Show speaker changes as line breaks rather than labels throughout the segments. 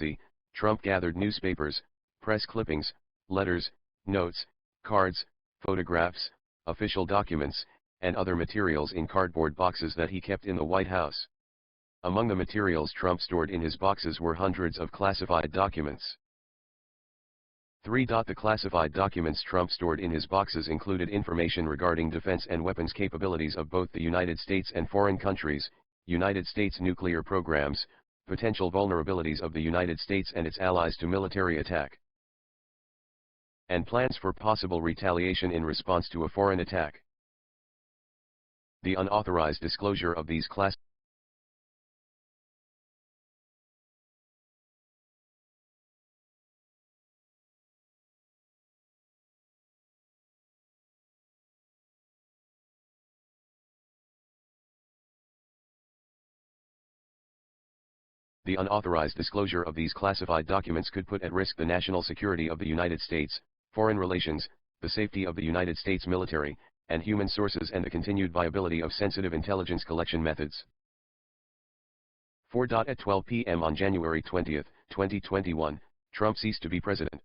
C. Trump gathered newspapers, press clippings, letters, notes, cards, photographs, official documents, and other materials in cardboard boxes that he kept in the White House. Among the materials Trump stored in his boxes were hundreds of classified documents. 3. The classified documents Trump stored in his boxes included information regarding defense and weapons capabilities of both the United States and foreign countries, United States nuclear programs, potential vulnerabilities of the United States and its allies to military attack, and plans for possible retaliation in response to a foreign attack. The unauthorized disclosure of these The unauthorized disclosure of these classified documents could put at risk the national security of the United States, foreign relations, the safety of the United States military, and human sources and the continued viability of sensitive intelligence collection methods. 4. At 12 p.m. on January 20, 2021, Trump ceased to be president.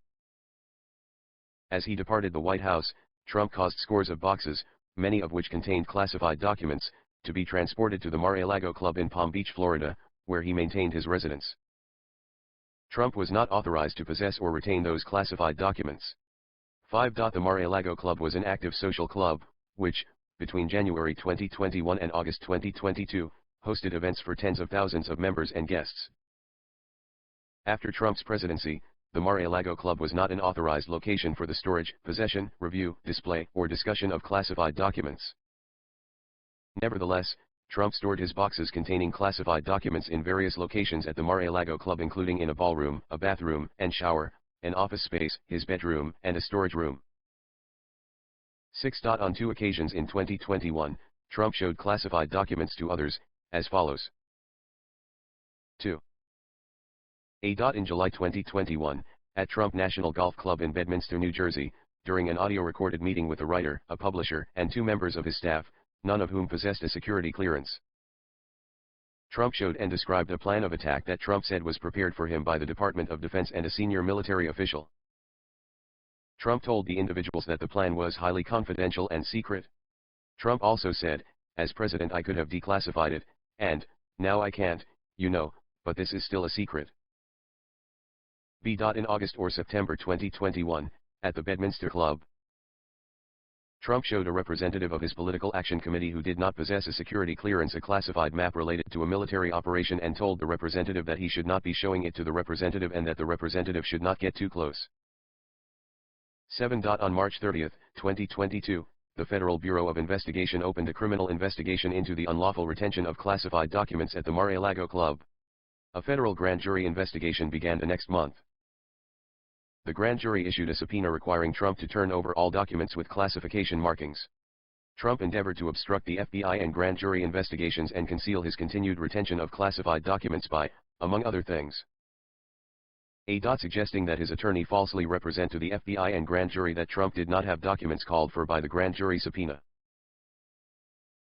As he departed the White House, Trump caused scores of boxes, many of which contained classified documents, to be transported to the Mar-a-Lago Club in Palm Beach, Florida, where he maintained his residence. Trump was not authorized to possess or retain those classified documents. 5. The Mar-a-Lago Club was an active social club, which, between January 2021 and August 2022, hosted events for tens of thousands of members and guests. After Trump's presidency, the Mar-a-Lago Club was not an authorized location for the storage, possession, review, display, or discussion of classified documents. Nevertheless, Trump stored his boxes containing classified documents in various locations at the Mar-a-Lago Club, including in a ballroom, a bathroom and shower, an office space, his bedroom, and a storage room. 6. On 2 occasions in 2021, Trump showed classified documents to others, as follows. 2. In July 2021, at Trump National Golf Club in Bedminster, New Jersey, during an audio-recorded meeting with a writer, a publisher, and 2 members of his staff, none of whom possessed a security clearance. Trump showed and described a plan of attack that Trump said was prepared for him by the Department of Defense and a senior military official. Trump told the individuals that the plan was highly confidential and secret. Trump also said, "As president I could have declassified it, and, now I can't, you know, but this is still a secret." In August or September 2021, at the Bedminster Club, Trump showed a representative of his Political Action Committee who did not possess a security clearance a classified map related to a military operation and told the representative that he should not be showing it to the representative and that the representative should not get too close. 7. On March 30, 2022, the Federal Bureau of Investigation opened a criminal investigation into the unlawful retention of classified documents at the Mar-a-Lago Club. A federal grand jury investigation began the next month. The grand jury issued a subpoena requiring Trump to turn over all documents with classification markings. Trump endeavored to obstruct the FBI and grand jury investigations and conceal his continued retention of classified documents by, among other things, A. Suggesting that his attorney falsely represent to the FBI and grand jury that Trump did not have documents called for by the grand jury subpoena.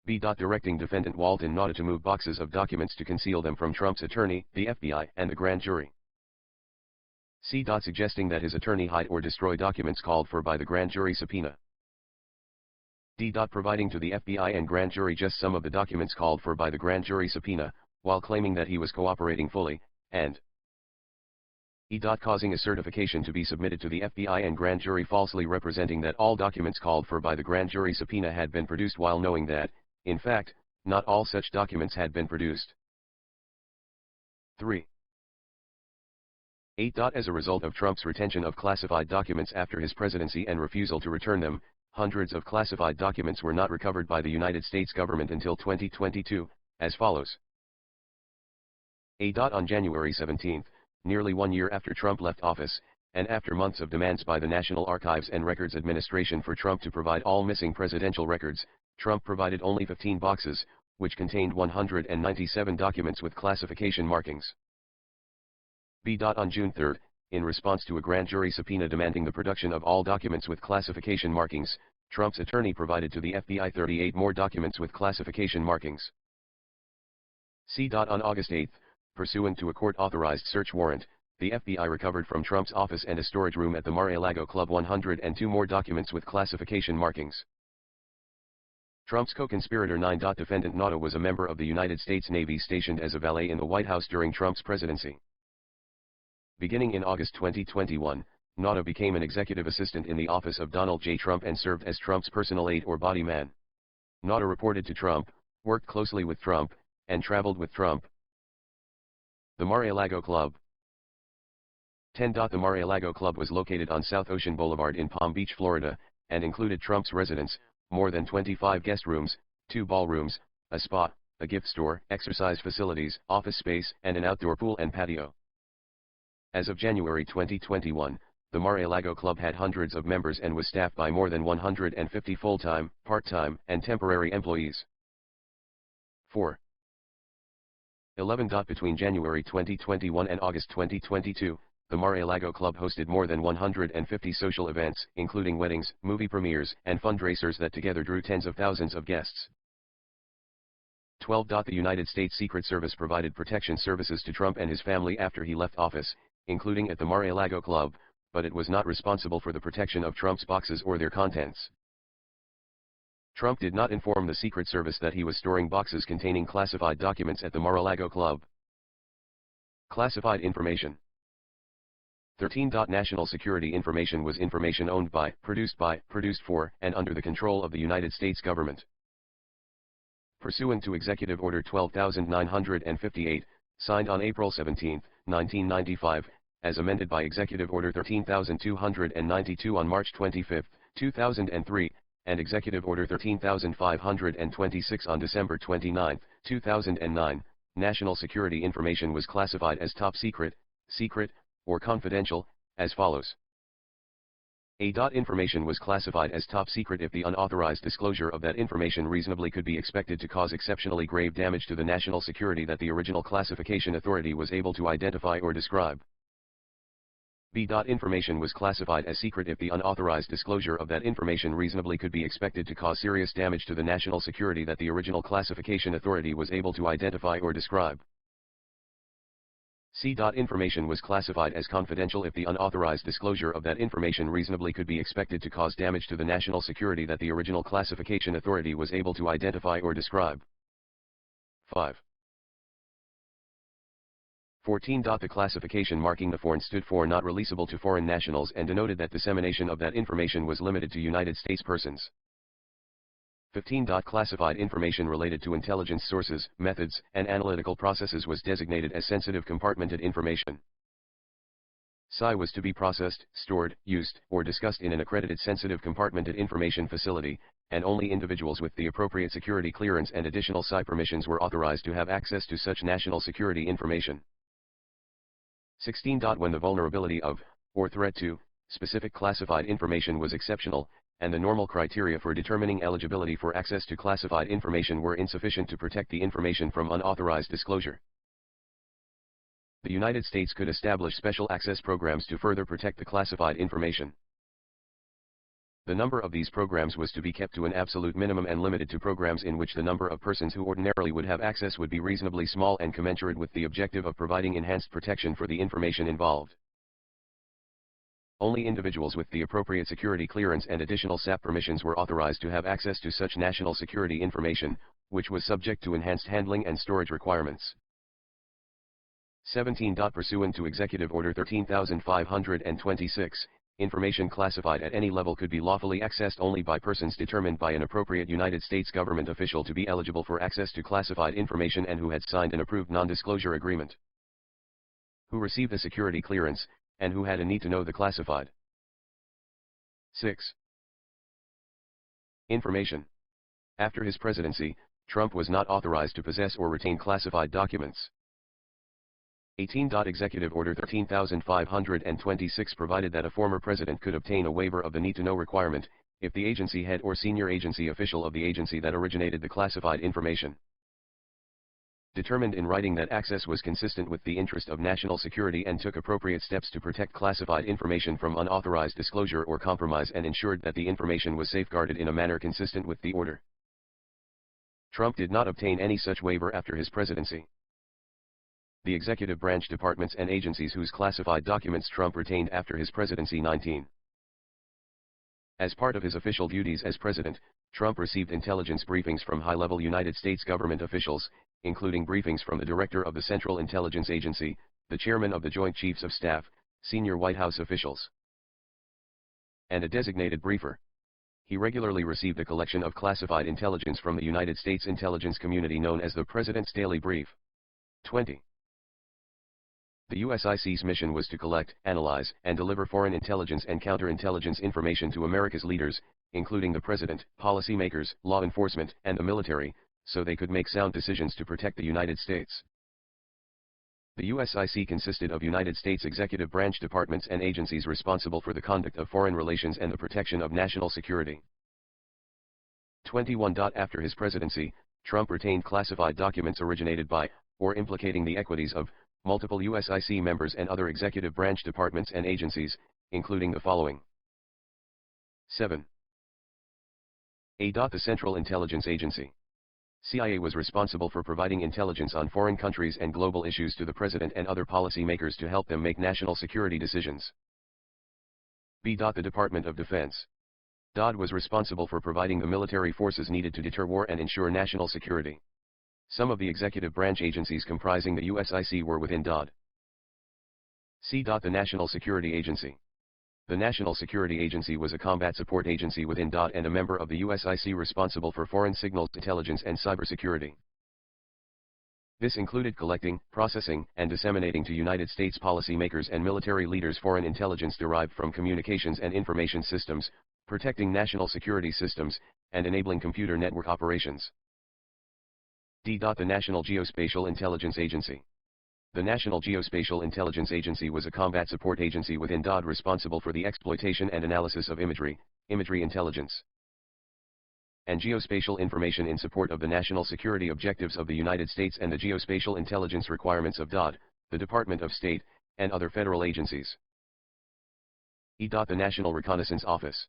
B. Directing defendant Waltine Nauta to move boxes of documents to conceal them from Trump's attorney, the FBI, and the grand jury. C. Suggesting that his attorney hide or destroy documents called for by the grand jury subpoena. D. Providing to the FBI and grand jury just some of the documents called for by the grand jury subpoena, while claiming that he was cooperating fully, and E. Causing a certification to be submitted to the FBI and grand jury falsely representing that all documents called for by the grand jury subpoena had been produced while knowing that, in fact, not all such documents had been produced. 3. 8. As a result of Trump's retention of classified documents after his presidency and refusal to return them, hundreds of classified documents were not recovered by the United States government until 2022, as follows. A. On January 17, nearly 1 year after Trump left office, and after months of demands by the National Archives and Records Administration for Trump to provide all missing presidential records, Trump provided only 15 boxes, which contained 197 documents with classification markings. B. On June 3, in response to a grand jury subpoena demanding the production of all documents with classification markings, Trump's attorney provided to the FBI 38 more documents with classification markings. C. On August 8, pursuant to a court-authorized search warrant, The FBI recovered from Trump's office and a storage room at the Mar-a-Lago Club 102 more documents with classification markings. Trump's co-conspirator 9. Defendant Nauta was a member of the United States Navy stationed as a valet in the White House during Trump's presidency. Beginning in August 2021, Nauta became an executive assistant in the office of Donald J. Trump and served as Trump's personal aide or body man. Nauta reported to Trump, worked closely with Trump, and traveled with Trump. The Mar-a-Lago Club. 10. The Mar-a-Lago Club was located on South Ocean Boulevard in Palm Beach, Florida, and included Trump's residence, more than 25 guest rooms, 2 ballrooms, a spa, a gift store, exercise facilities, office space, and an outdoor pool and patio. As of January 2021, the Mar-a-Lago Club had hundreds of members and was staffed by more than 150 full-time, part-time, and temporary employees. 4. 11. Between January 2021 and August 2022, the Mar-a-Lago Club hosted more than 150 social events, including weddings, movie premieres, and fundraisers that together drew tens of thousands of guests. 12. The United States Secret Service provided protection services to Trump and his family after he left office, including at the Mar-a-Lago Club, but it was not responsible for the protection of Trump's boxes or their contents. Trump did not inform the Secret Service that he was storing boxes containing classified documents at the Mar-a-Lago Club. Classified information. 13. National security information was information owned by, produced for, and under the control of the United States government. Pursuant to Executive Order 12958, signed on April 17, 1995, as amended by Executive Order 13292 on March 25, 2003, and Executive Order 13526 on December 29, 2009, national security information was classified as top secret, secret, or confidential, as follows. A. Information was classified as top secret if the unauthorized disclosure of that information reasonably could be expected to cause exceptionally grave damage to the national security that the original classification authority was able to identify or describe. B. Information was classified as secret if the unauthorized disclosure of that information reasonably could be expected to cause serious damage to the national security that the original classification authority was able to identify or describe. C. Information was classified as confidential if the unauthorized disclosure of that information reasonably could be expected to cause damage to the national security that the original classification authority was able to identify or describe. 5. 14. The classification marking the foreign stood for not releasable to foreign nationals and denoted that dissemination of that information was limited to United States persons. 15. Classified information related to intelligence sources, methods, and analytical processes was designated as sensitive compartmented information. PSI was to be processed, stored, used, or discussed in an accredited sensitive compartmented information facility, and only individuals with the appropriate security clearance and additional PSI permissions were authorized to have access to such national security information. 16. When the vulnerability of, or threat to, specific classified information was exceptional, and the normal criteria for determining eligibility for access to classified information were insufficient to protect the information from unauthorized disclosure. The United States could establish special access programs to further protect the classified information. The number of these programs was to be kept to an absolute minimum and limited to programs in which the number of persons who ordinarily would have access would be reasonably small and commensurate with the objective of providing enhanced protection for the information involved. Only individuals with the appropriate security clearance and additional SAP permissions were authorized to have access to such national security information, which was subject to enhanced handling and storage requirements. 17. Pursuant to Executive Order 13526, information classified at any level could be lawfully accessed only by persons determined by an appropriate United States government official to be eligible for access to classified information and who had signed an approved non-disclosure agreement, who received a security clearance, and who had a need to know the classified. 6. Information. After his presidency, Trump was not authorized to possess or retain classified documents. 18. Executive Order 13526 provided that a former president could obtain a waiver of the need-to-know requirement, if the agency head or senior agency official of the agency that originated the classified information determined in writing that access was consistent with the interest of national security and took appropriate steps to protect classified information from unauthorized disclosure or compromise and ensured that the information was safeguarded in a manner consistent with the order. Trump did not obtain any such waiver after his presidency. The executive branch departments and agencies whose classified documents Trump retained after his presidency. 19. As part of his official duties as president, Trump received intelligence briefings from high-level United States government officials, including briefings from the director of the Central Intelligence Agency, the chairman of the Joint Chiefs of Staff, senior White House officials, and a designated briefer. He regularly received a collection of classified intelligence from the United States intelligence community known as the President's Daily Brief. 20. The USIC's mission was to collect, analyze, and deliver foreign intelligence and counterintelligence information to America's leaders, including the president, policymakers, law enforcement, and the military, so they could make sound decisions to protect the United States. The USIC consisted of United States executive branch departments and agencies responsible for the conduct of foreign relations and the protection of national security. 21. After his presidency, Trump retained classified documents originated by, or implicating the equities of, multiple USIC members and other executive branch departments and agencies, including the following. 7. The Central Intelligence Agency. CIA was responsible for providing intelligence on foreign countries and global issues to the president and other policymakers to help them make national security decisions. The Department of Defense. DOD was responsible for providing the military forces needed to deter war and ensure national security. Some of the executive branch agencies comprising the USIC were within DOD. The National Security Agency. The National Security Agency was a combat support agency within DOD and a member of the USIC responsible for foreign signals intelligence and cybersecurity. This included collecting, processing, and disseminating to United States policymakers and military leaders foreign intelligence derived from communications and information systems, protecting national security systems, and enabling computer network operations. The National Geospatial Intelligence Agency. The National Geospatial Intelligence Agency was a combat support agency within DOD responsible for the exploitation and analysis of imagery intelligence, and geospatial information in support of the national security objectives of the United States and the geospatial intelligence requirements of DOD, the Department of State, and other federal agencies. The National Reconnaissance Office.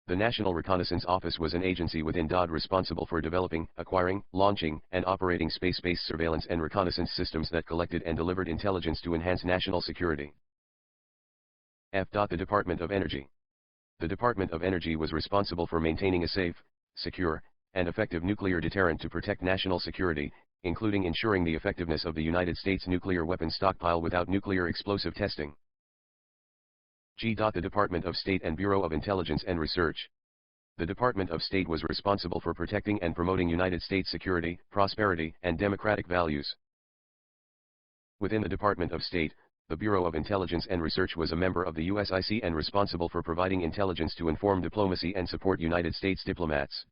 The National Reconnaissance Office was an agency within DOD responsible for developing, acquiring, launching, and operating space-based surveillance and reconnaissance systems that collected and delivered intelligence to enhance national security. The Department of Energy. The Department of Energy was responsible for maintaining a safe, secure, and effective nuclear deterrent to protect national security, including ensuring the effectiveness of the United States nuclear weapons stockpile without nuclear explosive testing. The Department of State and Bureau of Intelligence and Research. The Department of State was responsible for protecting and promoting United States security, prosperity, and democratic values. Within the Department of State, the Bureau of Intelligence and Research was a member of the USIC and responsible for providing intelligence to inform diplomacy and support United States diplomats.